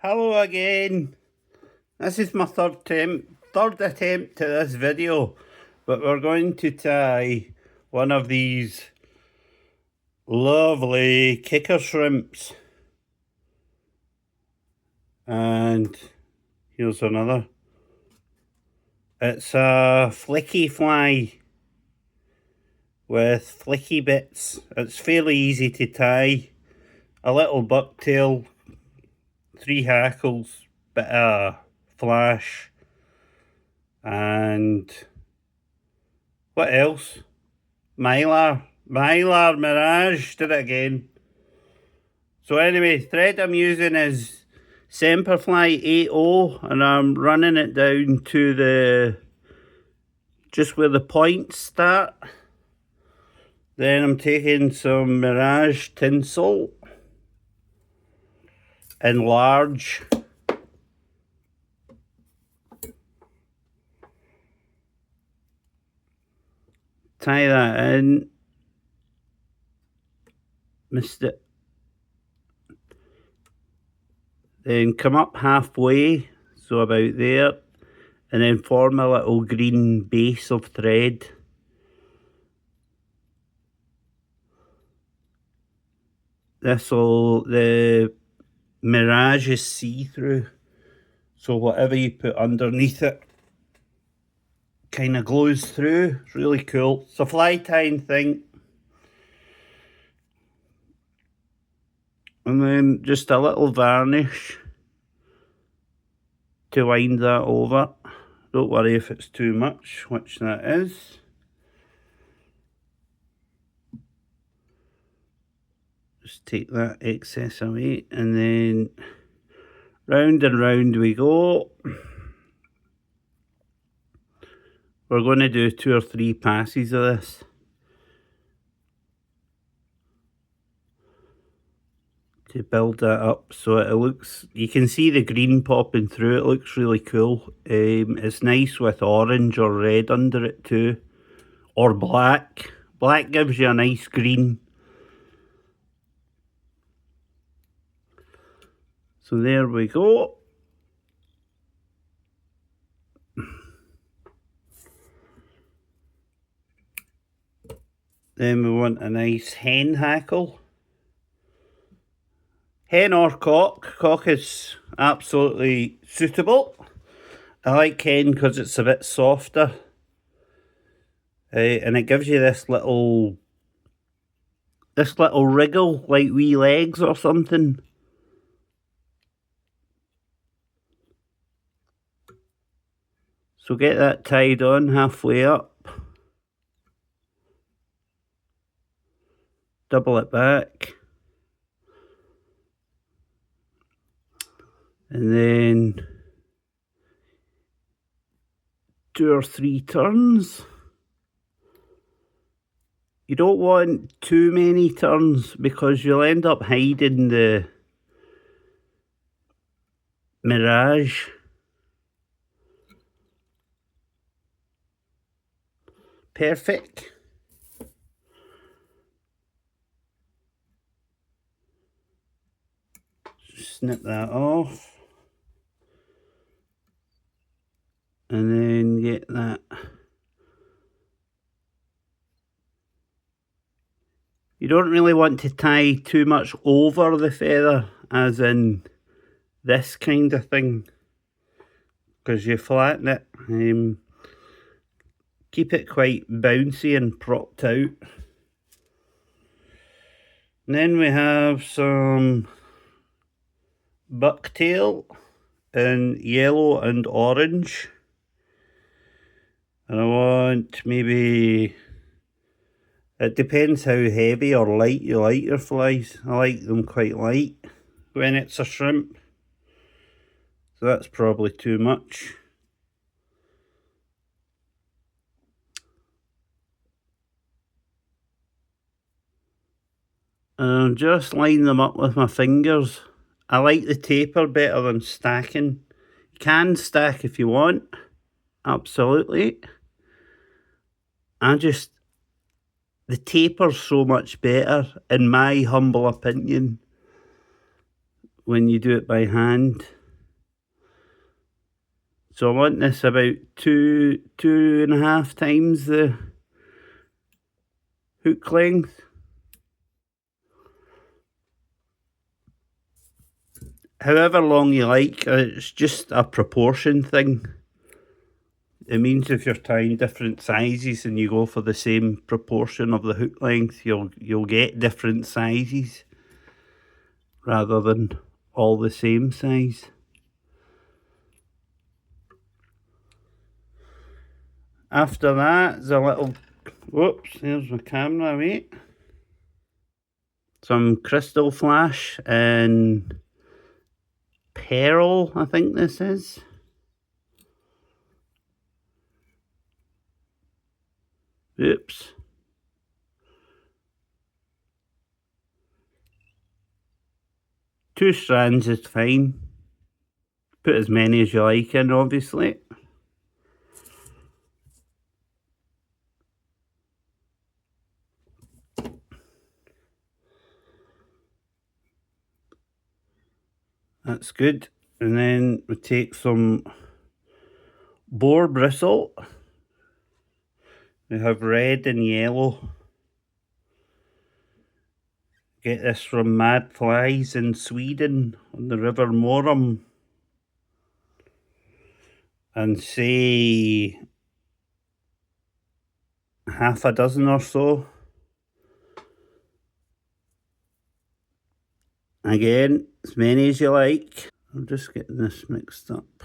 Hello again. This is my third attempt to this video, but we're going to tie one of these lovely kicker shrimps. And here's another. It's a flicky fly with flicky bits. It's fairly easy to tie. A little bucktail, 3 hackles, bit of flash, and what else? Mylar, Mirage, did it again. So anyway, thread I'm using is Semperfly 80, and I'm running it down to just where the points start. Then I'm taking some Mirage tinsel in large. Tie that in. Missed it. Then come up halfway, so about there, and then form a little green base of thread. The Mirage is see-through, so whatever you put underneath it kind of glows through. It's really cool. It's a fly tying thing. And then just a little varnish to wind that over. Don't worry if it's too much, which that is. Just take that excess away, and then round and round we go. We're going to do 2 or 3 passes of this. To build that up so it looks, you can see the green popping through. It looks really cool. It's nice with orange or red under it too, or black. Black gives you a nice green. So there we go. Then we want a nice hen hackle. Hen or cock. Cock is absolutely suitable. I like hen because it's a bit softer. And it gives you this little wriggle, like wee legs or something. So get that tied on halfway up. Double it back. And then 2 or 3 turns. You don't want too many turns because you'll end up hiding the Mirage. Perfect. Snip that off. And then get that. You don't really want to tie too much over the feather, as in this kind of thing, because you flatten it. Keep it quite bouncy and propped out. And then we have some bucktail in yellow and orange. And I want maybe, it depends how heavy or light you like your flies. I like them quite light when it's a shrimp. So that's probably too much. And I'll just line them up with my fingers. I like the taper better than stacking. You can stack if you want, absolutely. The taper's so much better, in my humble opinion, when you do it by hand. So I want this about two and a half times the hook length. However long you like, it's just a proportion thing. It means if you're tying different sizes and you go for the same proportion of the hook length, you'll get different sizes rather than all the same size. After that, there's a little, whoops, there's my camera, mate. Some crystal flash and pearl, I think this is. Oops. Two strands is fine. Put as many as you like in, obviously. That's good. And then we take some boar bristle. We have red and yellow. Get this from Mad Flies in Sweden on the River Morum. And say half a dozen or so. Again, as many as you like. I'm just getting this mixed up.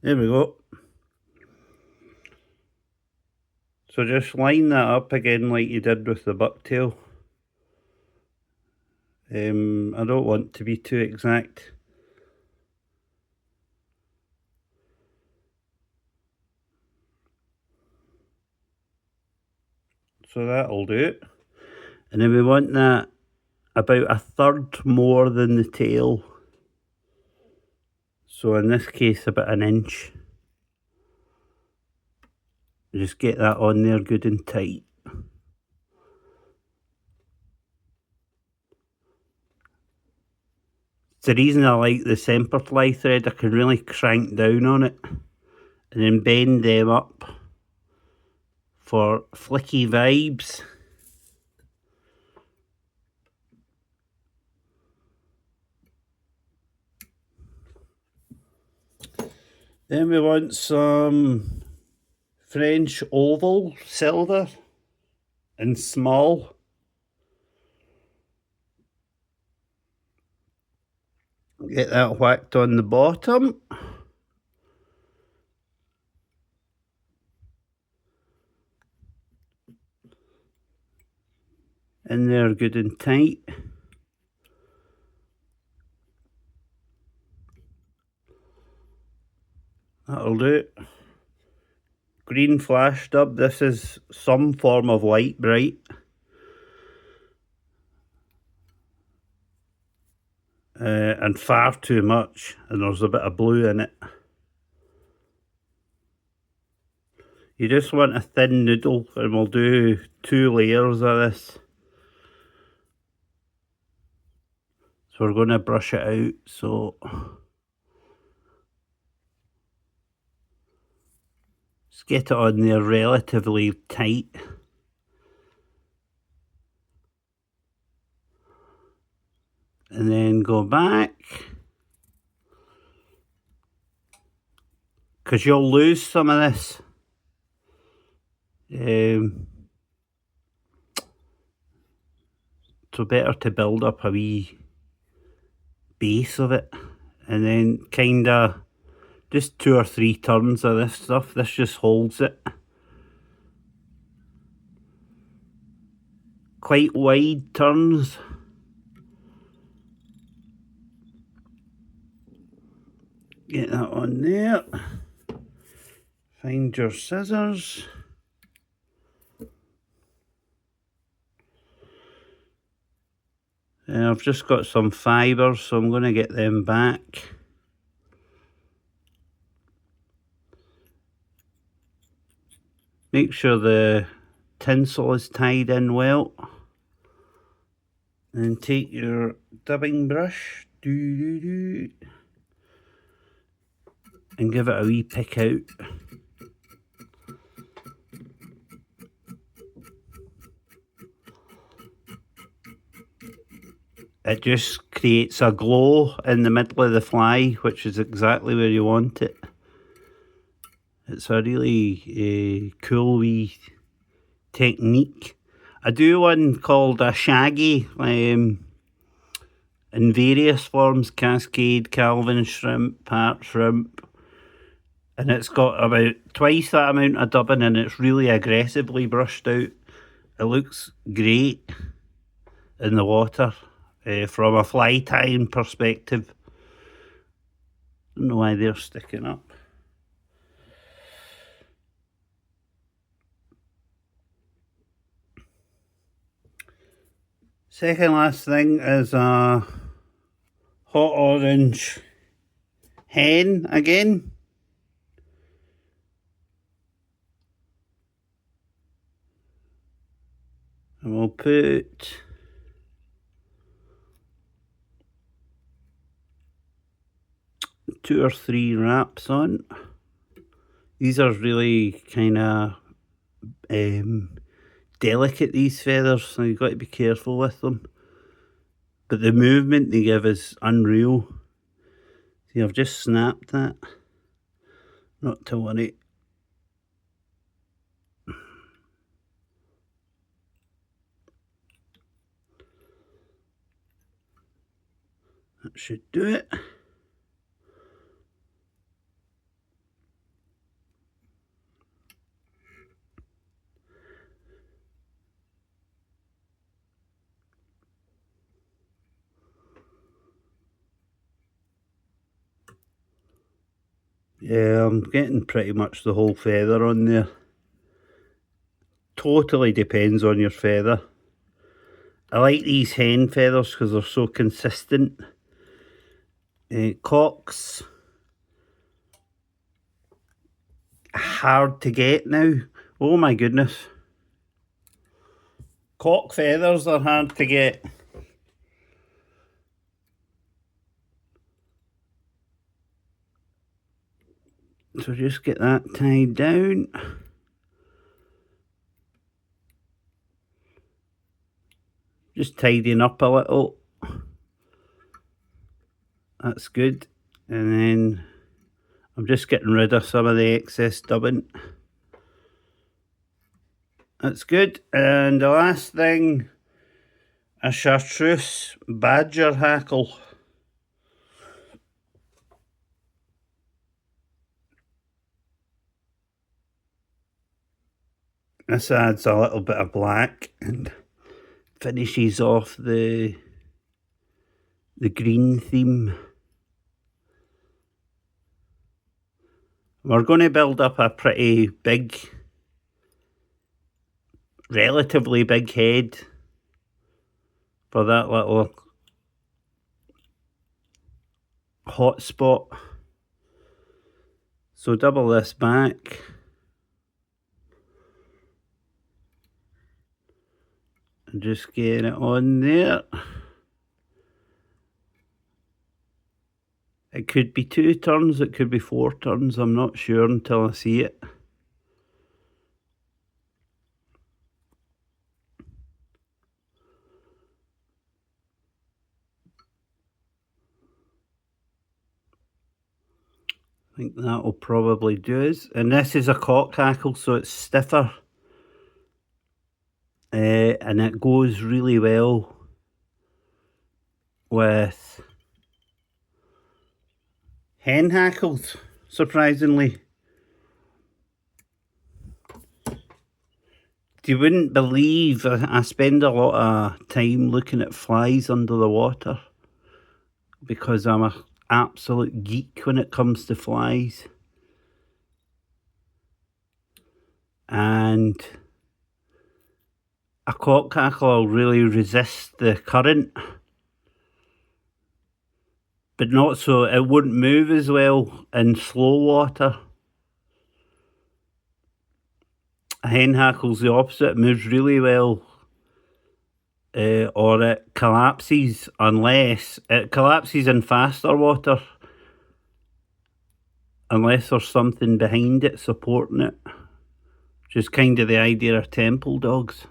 There we go. So just line that up again like you did with the bucktail. I don't want to be too exact. So that'll do it. And then we want that about a third more than the tail. So in this case about an inch. Just get that on there good and tight. It's the reason I like the semperfly thread. I can really crank down on it and then bend them up for flicky vibes. Then we want some French oval silver and small. Get that whacked on the bottom. In there good and tight. That'll do it. Green flash stub. This is some form of light brite. And far too much, and there's a bit of blue in it. You just want a thin noodle, and we'll do 2 layers of this. So we're going to brush it out, so just get it on there relatively tight. And then go back, because you'll lose some of this. So better to build up a wee base of it, and then kinda just 2 or 3 turns of this stuff. This just holds it. Quite wide turns. Get that on there. Find your scissors. I've just got some fibres, so I'm going to get them back. Make sure the tinsel is tied in well. And take your dubbing brush. and give it a wee pick out. It just creates a glow in the middle of the fly, which is exactly where you want it. It's a really cool wee technique. I do one called a shaggy, in various forms: cascade, Calvin shrimp, part shrimp. And it's got about twice that amount of dubbing, and it's really aggressively brushed out. It looks great in the water. From a fly tying perspective. Don't know why they're sticking up. Second last thing is a hot orange hen again. And we'll put two or three wraps on. These are really kind of delicate, these feathers, so you've got to be careful with them. But the movement they give is unreal. See, I've just snapped that. Not to worry. That should do it. Yeah, I'm getting pretty much the whole feather on there. Totally depends on your feather. I like these hen feathers because they're so consistent. Cocks, hard to get now. Oh my goodness. Cock feathers are hard to get. So just get that tied down. Just tidying up a little. That's good. And then I'm just getting rid of some of the excess dubbing. That's good. And the last thing, a chartreuse badger hackle. This adds a little bit of black and finishes off the green theme. We're going to build up a pretty big, relatively big head for that little hot spot. So double this back. And just get it on there. It could be 2 turns, it could be 4 turns, I'm not sure until I see it. I think that will probably do us. And this is a cock hackle, so it's stiffer. And it goes really well with hen hackles, surprisingly. You wouldn't believe I spend a lot of time looking at flies under the water because I'm an absolute geek when it comes to flies. And a cock hackle will really resist the current, but not so, it wouldn't move as well in slow water. A hen hackle's the opposite, it moves really well or it collapses, unless it collapses in faster water, unless there's something behind it supporting it, which is kind of the idea of temple dogs.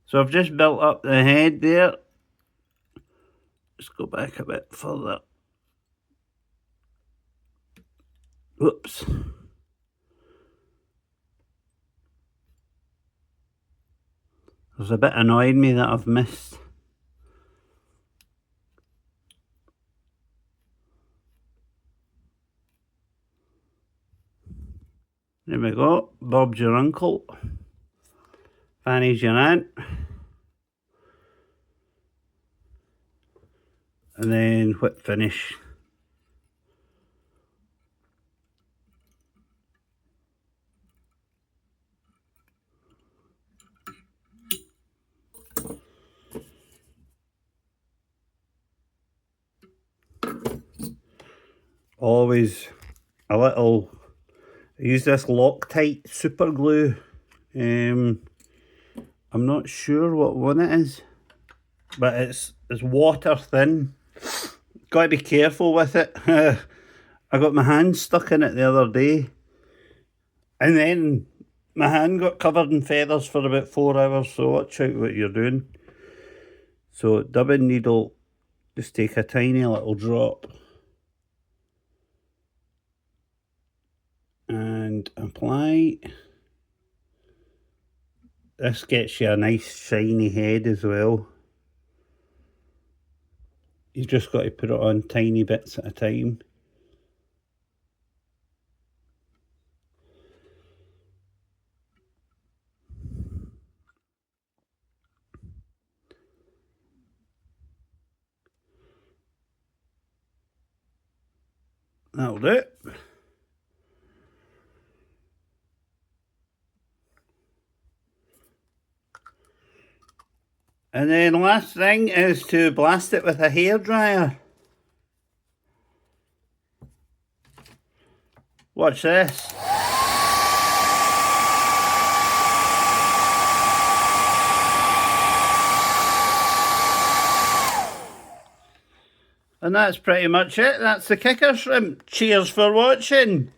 So I've just built up the head there. Let's go back a bit further. Whoops. There's a bit annoying me that I've missed. There we go. Bob's your uncle. Fanny's your aunt. And then whip finish. Always a little, I use this Loctite super glue. I'm not sure what one it is, but it's water thin. Got to be careful with it. I got my hand stuck in it the other day, and then my hand got covered in feathers for about 4 hours, so watch out what you're doing. So dubbing needle, just take a tiny little drop and apply. This gets you a nice shiny head as well. You've just got to put it on tiny bits at a time. That'll do it. And then last thing is to blast it with a hairdryer. Watch this. And that's pretty much it. That's the kicker shrimp. Cheers for watching.